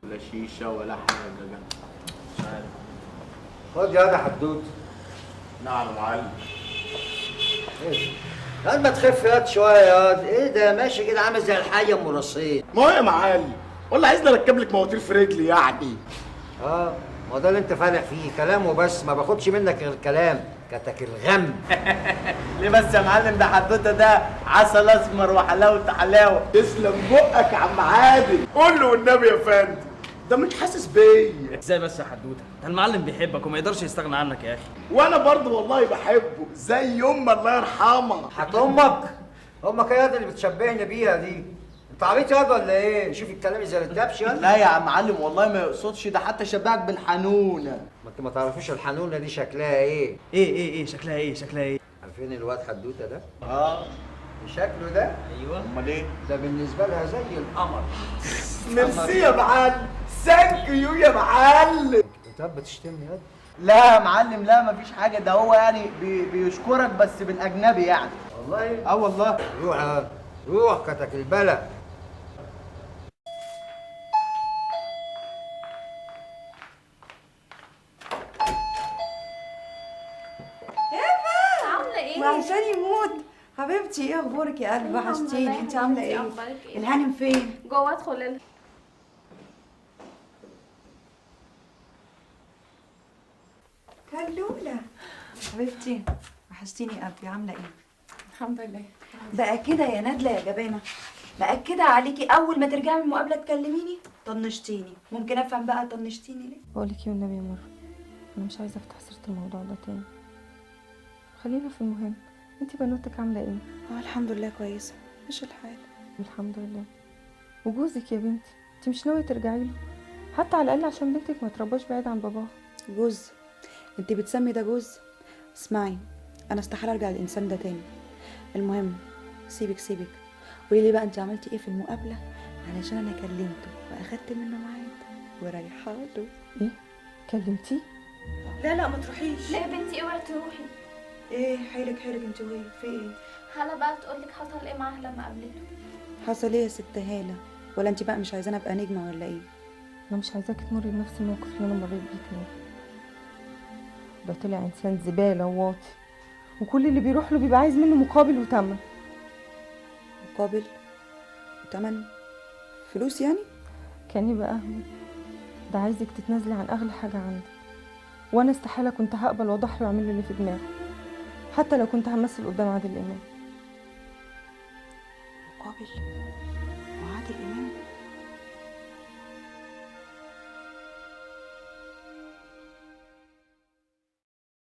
ولا شيشه ولا حاجه جنب. مش عارف. خد يا ده حدوته. نعم يا معلم. ايه ده؟ ما تخف ياض شويه ياض. ايه ده ماشي كده عامل زي الحي ام رصيد. ما هو يا معلم والله عايزني اركب لك مواتير في رجلي يعني. اه ما ده اللي انت فالح فيه كلام وبس، ما باخدش منك غير كلام كتك الغم. ليه بس يا معلم؟ ده حدوته ده عسل اسمر وحلاوه حلاوه. تسلم بقك يا عم عادل. قول له والنبي يا فندم ده مش حاسس بيا. ازاي بس يا حدوته؟ ده المعلم بيحبك وما يقدرش يستغنى عنك يا اخي. وانا برضه والله بحبه زي امي الله يرحمها. حط امك يا ياض اللي بتشبهني بيها دي. انت عبيط ياض ولا ايه؟ شوف الكلام زي الدبش ياض. لا يا عم معلم والله ما يقصدش، ده حتى شبهك بالحنونه. ما انت ما تعرفوش الحنونه دي شكلها ايه؟ ايه شكلها ايه؟ شكلها ايه؟ عارفين الواد حدوته ده؟ اه شكله ده؟ ايوه. امال ايه؟ ده بالنسبه لها زي القمر. ميرسي يا معلم. ثانك يو يا معلم. انت بتشتمني ياض؟ لا يا معلم لا مفيش حاجه، ده هو يعني بيشكرك بس بالاجنبي يعني. والله؟ اه والله. روح ياض روح كتك البلا. عاملة ايه؟ وحشاني يموت حبيبتي. ايه اخبارك يا قلبي؟ وحشتيني. انت عامله ايه؟ اخبارك ايه؟ الهانم فين؟ جوه ادخل لها. كلوله حبيبتي وحشتيني يا قلبي. عامله ايه؟ الحمد لله. بقى كده يا نادله يا جبانه؟ بقى كده عليكي اول ما ترجعي من المقابله تكلميني؟ طنشتيني. ممكن افهم بقى طنشتيني ليه؟ بقولك ايه والنبي يا مرة، انا مش عايزه افتح سيره الموضوع ده تاني. خلينا في المهم. انتي بنوتك عامله ايه؟ الحمد لله كويسه. مش الحال. الحمد لله. وجوزك يا بنتي انتي مش ناويه ترجعي له؟ حتى على الاقل عشان بنتك ما ترباش بعيد عن باباها. جوز؟ انت بتسمي ده جوز؟ اسمعي، انا استحاله ارجع للانسان ده تاني. المهم سيبك قولي لي بقى انت عملتي ايه في المقابله، علشان انا كلمته واخدت منه ميعاد ورايحه له. ايه؟ كلمتيه؟ لا ما تروحيش. لا يا بنتي اوعي تروحي. ايه حيلك انت وهي في ايه؟ هلا بقى تقولك حصل ايه معاها لما قابلته. حصل ايه يا ست هاله؟ ولا انت بقى مش عايزاني ابقى نجمه ولا ايه؟ انا مش عايزاكي تمري بنفس الموقف اللي انا مريت بيه تاني. ده طلع انسان زباله وواطي، وكل اللي بيروح له بيبقى عايز منه مقابل وتمن. مقابل وتمن؟ فلوس يعني؟ كان يبقى اهون. ده عايزك تتنازلي عن اغلى حاجه عندك، وانا استحاله كنت هقبل واضحي واعمل له اللي في دماغه، حتى لو كنت همثل قدام عادل امام. مقابل؟